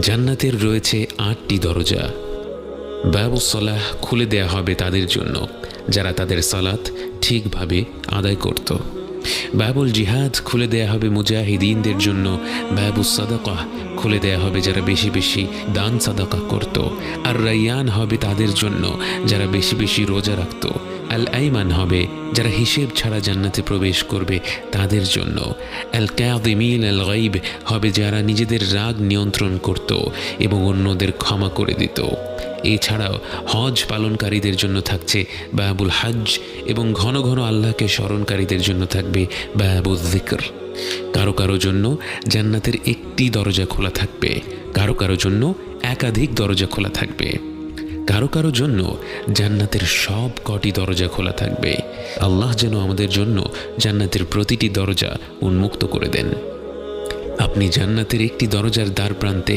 জান্নাতের রয়েছে 8টি দরজা। বাবুস সালাহ খুলে দেয়া হবে তাদের জন্য যারা তাদের সালাত ঠিকভাবে আদায় করত। বাবুল জিহাদ খুলে দেয়া হবে মুজাহিদিনদের জন্য। বাবুস সাদাকাহ খুলে দেয়া হবে যারা বেশি বেশি দান সাদাকা করত। আর রাইয়ান হবে তাদের জন্য যারা বেশি বেশি রোজা রাখত। আল আইমান হবে যারা হিসেব ছাড়া জান্নাতে প্রবেশ করবে তাদের জন্য। আল কাযিমিন আল গায়ব হবে যারা নিজেদের রাগ নিয়ন্ত্রণ করত এবং অন্যদের ক্ষমা করে দিত। এছাড়াও হজ পালনকারীদের জন্য থাকছে বাবুল হজ এবং ঘন ঘন আল্লাহকে স্মরণকারীদের জন্য থাকবে বাবুল যিকর। কারো কারো জন্য জান্নাতের একটি দরজা খোলা থাকবে, কারো কারো জন্য একাধিক দরজা খোলা থাকবে, কারো কারো জন্য জান্নাতের সব কটি দরজা খোলা থাকবে। আল্লাহ যেন আমাদের জন্য জান্নাতের প্রতিটি দরজা উন্মুক্ত করে দেন। আপনি জান্নাতের একটি দরজার দ্বার প্রান্তে